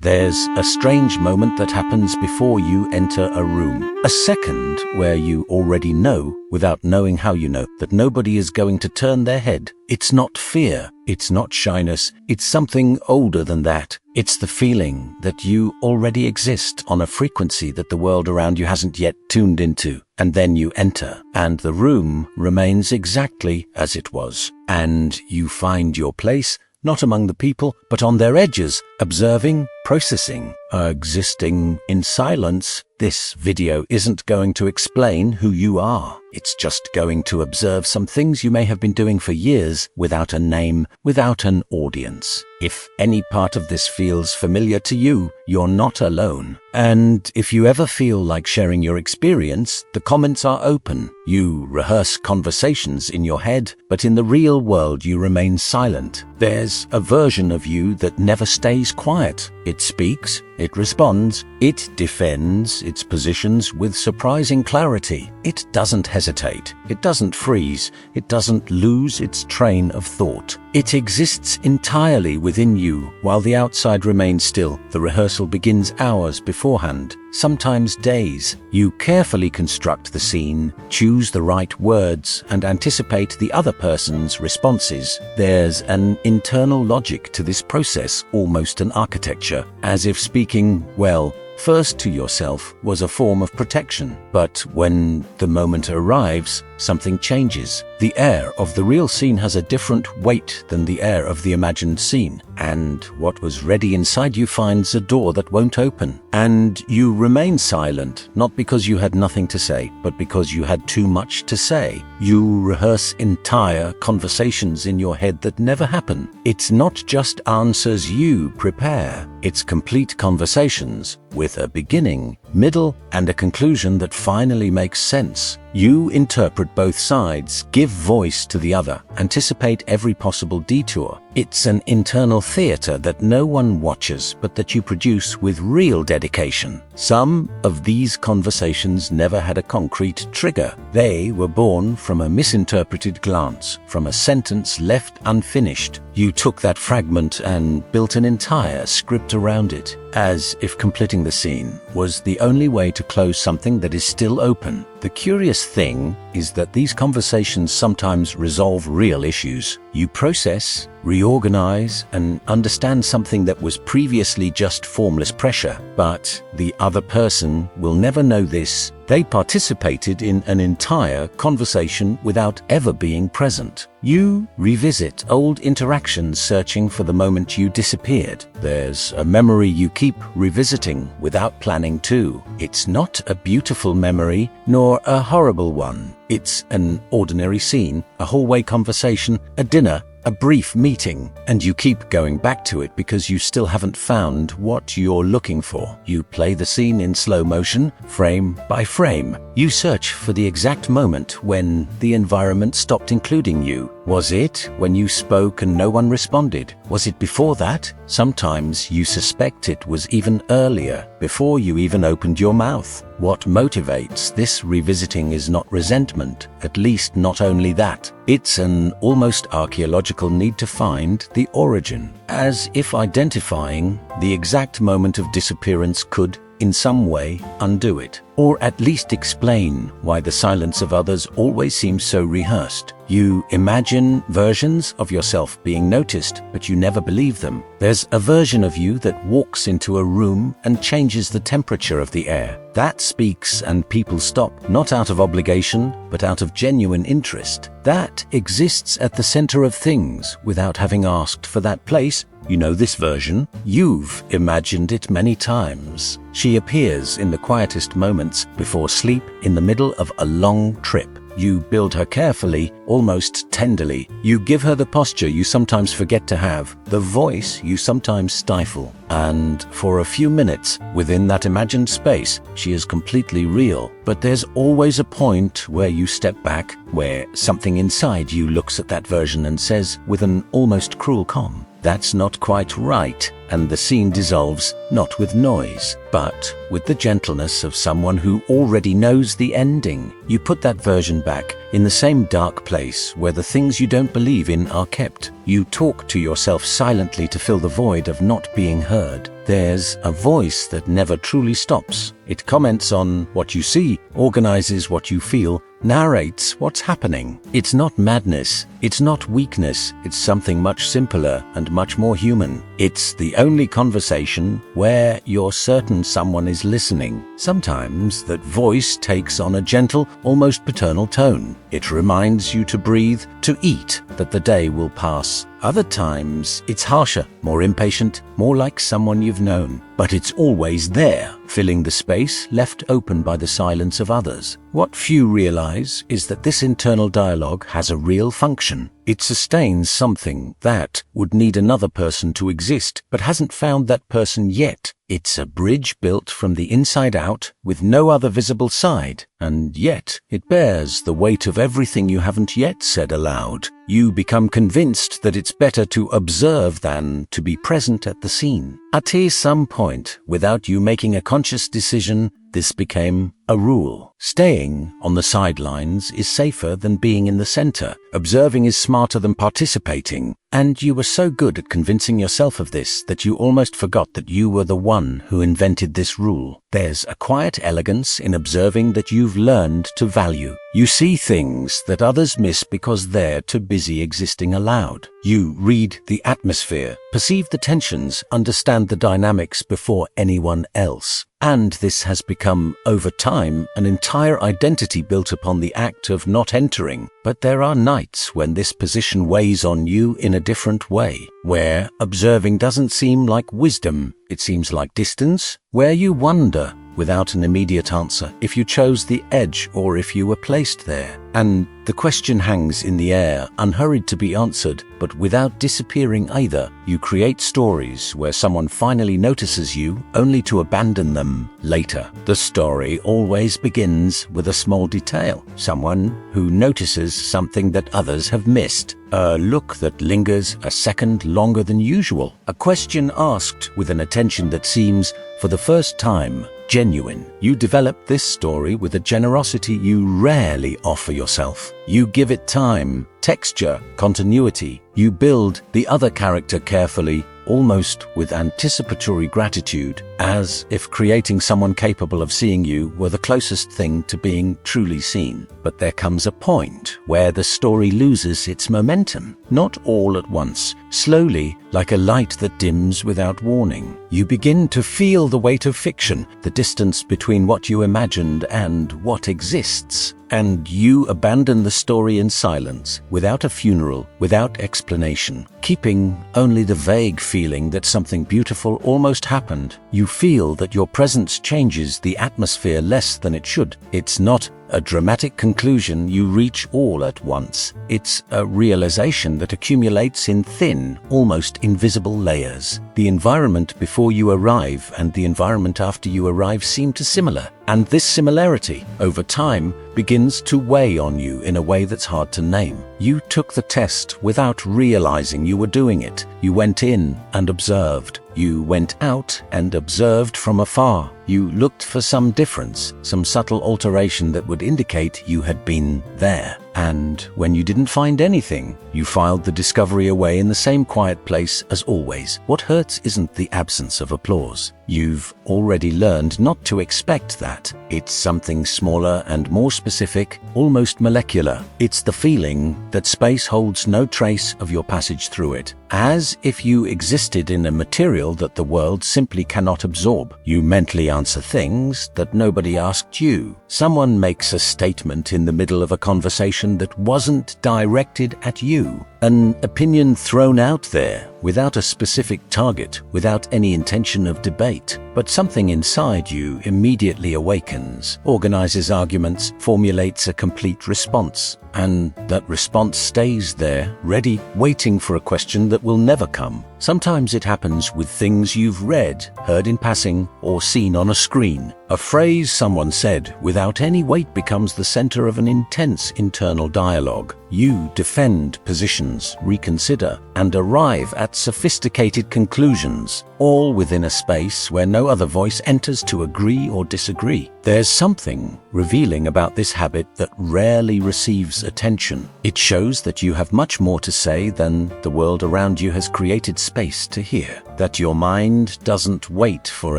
There's a strange moment that happens before you enter a room. A second where you already know, without knowing how you know, that nobody is going to turn their head. It's not fear. It's not shyness. It's something older than that. It's the feeling that you already exist on a frequency that the world around you hasn't yet tuned into. And then you enter, and the room remains exactly as it was. And you find your place, not among the people, but on their edges, observing, processing, existing in silence. This video isn't going to explain who you are. It's just going to observe some things you may have been doing for years without a name, without an audience. If any part of this feels familiar to you, you're not alone. And if you ever feel like sharing your experience, the comments are open. You rehearse conversations in your head, but in the real world you remain silent. There's a version of you that never stays quiet. It speaks, it responds, it defends its positions with surprising clarity. It doesn't hesitate, it doesn't freeze, it doesn't lose its train of thought. It exists entirely within you while the outside remains still. The rehearsal begins hours beforehand, sometimes days. You carefully construct the scene, choose the right words, and anticipate the other person's responses. There's an internal logic to this process, almost an architecture, as if speaking, well, first to yourself was a form of protection. But when the moment arrives, something changes. The air of the real scene has a different weight than the air of the imagined scene. And what was ready inside you finds a door that won't open. And you remain silent, not because you had nothing to say, but because you had too much to say. You rehearse entire conversations in your head that never happen. It's not just answers you prepare. It's complete conversations with a beginning, middle, and a conclusion that finally makes sense. You interpret both sides, give voice to the other, anticipate every possible detour. It's an internal theater that no one watches, but that you produce with real dedication. Some of these conversations never had a concrete trigger. They were born from a misinterpreted glance, from a sentence left unfinished. You took that fragment and built an entire script around it, as if completing the scene was the only way to close something that is still open. The curious thing is that these conversations sometimes resolve real issues. You process, reorganize, and understand something that was previously just formless pressure. But the other person will never know this. They participated in an entire conversation without ever being present. You revisit old interactions searching for the moment you disappeared. There's a memory you keep revisiting without planning to. It's not a beautiful memory, nor a horrible one. It's an ordinary scene, a hallway conversation, a dinner, a brief meeting, and you keep going back to it because you still haven't found what you're looking for. You play the scene in slow motion, frame by frame. You search for the exact moment when the environment stopped including you. Was it when you spoke and no one responded? Was it before that? Sometimes you suspect it was even earlier, before you even opened your mouth. What motivates this revisiting is not resentment, at least not only that. It's an almost archaeological need to find the origin, as if identifying the exact moment of disappearance could, in some way, undo it, or at least explain why the silence of others always seems so rehearsed. You imagine versions of yourself being noticed, but you never believe them. There's a version of you that walks into a room and changes the temperature of the air. That speaks and people stop, not out of obligation, but out of genuine interest. That exists at the center of things without having asked for that place. You know this version. You've imagined it many times. She appears in the quietest moments before sleep, in the middle of a long trip. You build her carefully, almost tenderly. You give her the posture you sometimes forget to have, the voice you sometimes stifle. And for a few minutes, within that imagined space, she is completely real. But there's always a point where you step back, where something inside you looks at that version and says, with an almost cruel calm, "That's not quite right." and the scene dissolves, not with noise, but with the gentleness of someone who already knows the ending. You put that version back in the same dark place where the things you don't believe in are kept. You talk to yourself silently to fill the void of not being heard. There's a voice that never truly stops. It comments on what you see, organizes what you feel, narrates what's happening. It's not madness, it's not weakness, it's something much simpler and much more human. It's the only conversation where you're certain someone is listening. Sometimes that voice takes on a gentle, almost paternal tone. It reminds you to breathe, to eat, that the day will pass. Other times, it's harsher, more impatient, more like someone you've known. But it's always there, filling the space left open by the silence of others. What few realize is that this internal dialogue has a real function. It sustains something that would need another person to exist, but hasn't found that person yet. It's a bridge built from the inside out, with no other visible side, and yet it bears the weight of everything you haven't yet said aloud. You become convinced that it's better to observe than to be present at the scene. At some point, without you making a conscious decision, this became a rule. Staying on the sidelines is safer than being in the center. Observing is smarter than participating. And you were so good at convincing yourself of this that you almost forgot that you were the one who invented this rule. There's a quiet elegance in observing that you've learned to value. You see things that others miss because they're too busy existing aloud. You read the atmosphere, perceive the tensions, understand the dynamics before anyone else. And this has become, over time, an entire identity built upon the act of not entering. But there are nights when this position weighs on you in a different way, where observing doesn't seem like wisdom, it seems like distance, where you wonder, without an immediate answer, if you chose the edge or if you were placed there. And the question hangs in the air, unhurried to be answered, but without disappearing either. You create stories where someone finally notices you, only to abandon them later. The story always begins with a small detail, someone who notices something that others have missed. A look that lingers a second longer than usual. A question asked with an attention that seems, for the first time, genuine. You develop this story with a generosity you rarely offer yourself. You give it time, texture, continuity. You build the other character carefully, almost with anticipatory gratitude, as if creating someone capable of seeing you were the closest thing to being truly seen. But there comes a point where the story loses its momentum, not all at once, slowly, like a light that dims without warning. You begin to feel the weight of fiction, the distance between what you imagined and what exists. And you abandon the story in silence, without a funeral, without explanation, keeping only the vague feeling that something beautiful almost happened. You feel that your presence changes the atmosphere less than it should. It's not a dramatic conclusion you reach all at once. It's a realization that accumulates in thin, almost invisible layers. The environment before you arrive and the environment after you arrive seem too similar. And this similarity, over time, begins to weigh on you in a way that's hard to name. You took the test without realizing you were doing it. You went in and observed. You went out and observed from afar. You looked for some difference, some subtle alteration that would indicate you had been there. And when you didn't find anything, you filed the discovery away in the same quiet place as always. What hurts isn't the absence of applause. You've already learned not to expect that. It's something smaller and more specific, almost molecular. It's the feeling that space holds no trace of your passage through it, as if you existed in a material that the world simply cannot absorb. You mentally answer things that nobody asked you. Someone makes a statement in the middle of a conversation that wasn't directed at you. An opinion thrown out there without a specific target, without any intention of debate. But something inside you immediately awakens, organizes arguments, formulates a complete response. And that response stays there, ready, waiting for a question that will never come. Sometimes it happens with things you've read, heard in passing, or seen on a screen. A phrase someone said without any weight becomes the center of an intense internal dialogue. You defend positions, reconsider, and arrive at sophisticated conclusions, all within a space where no other voice enters to agree or disagree. There's something revealing about this habit that rarely receives attention. It shows that you have much more to say than the world around you has created space to hear, that your mind doesn't wait for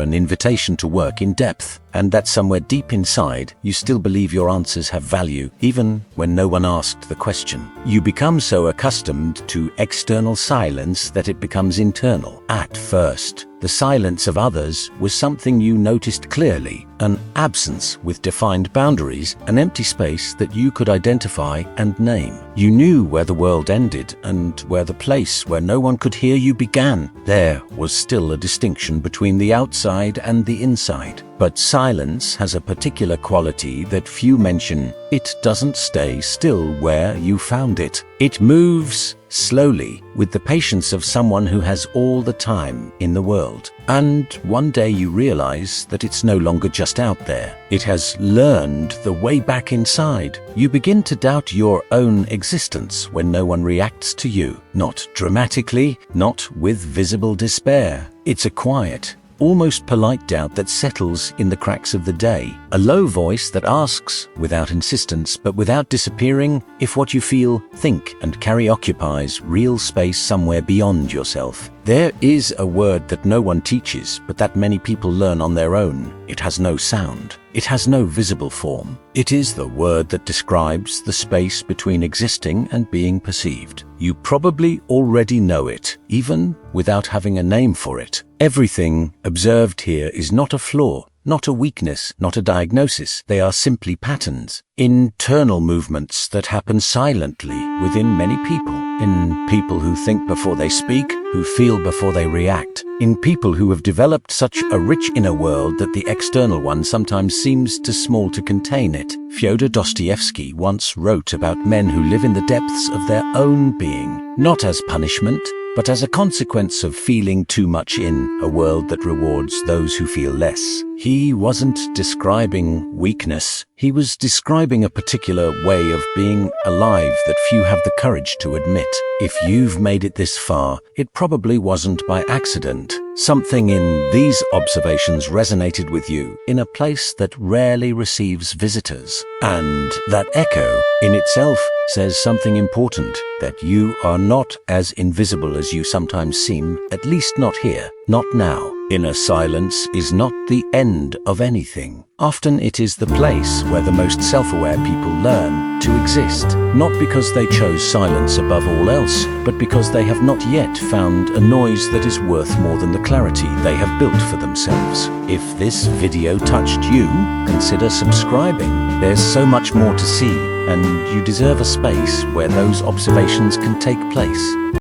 an invitation to work in depth, and that somewhere deep inside you still believe your answers have value, even when no one asked the question. You become so accustomed to external silence that it becomes internal. At first, the silence of others was something you noticed clearly, an absence with defined boundaries, an empty space that you could identify and name. You knew where the world ended and where the place where no one could hear you began. There was still a distinction between the outside and the inside. But silence has a particular quality that few mention. It doesn't stay still where you found it. It moves slowly, with the patience of someone who has all the time in the world. And one day you realize that it's no longer just out there. It has learned the way back inside. You begin to doubt your own existence when no one reacts to you. Not dramatically, not with visible despair. It's a quiet, almost polite doubt that settles in the cracks of the day. A low voice that asks, without insistence but without disappearing, if what you feel, think, and carry occupies real space somewhere beyond yourself. There is a word that no one teaches, but that many people learn on their own. It has no sound. It has no visible form. It is the word that describes the space between existing and being perceived. You probably already know it, even without having a name for it. Everything observed here is not a flaw, not a weakness, not a diagnosis. They are simply patterns, internal movements that happen silently within many people. In people who think before they speak, who feel before they react. In people who have developed such a rich inner world that the external one sometimes seems too small to contain it. Fyodor Dostoevsky once wrote about men who live in the depths of their own being, not as punishment, but as a consequence of feeling too much in a world that rewards those who feel less. He wasn't describing weakness. He was describing a particular way of being alive that few have the courage to admit. If you've made it this far, it probably wasn't by accident. Something in these observations resonated with you in a place that rarely receives visitors. And that echo in itself says something important, that you are not as invisible as you sometimes seem, at least not here, not now. Inner silence is not the end of anything. Often it is the place where the most self-aware people learn to exist, not because they chose silence above all else, but because they have not yet found a noise that is worth more than the clarity they have built for themselves. If this video touched you, consider subscribing. There's so much more to see, and you deserve a space where those observations can take place.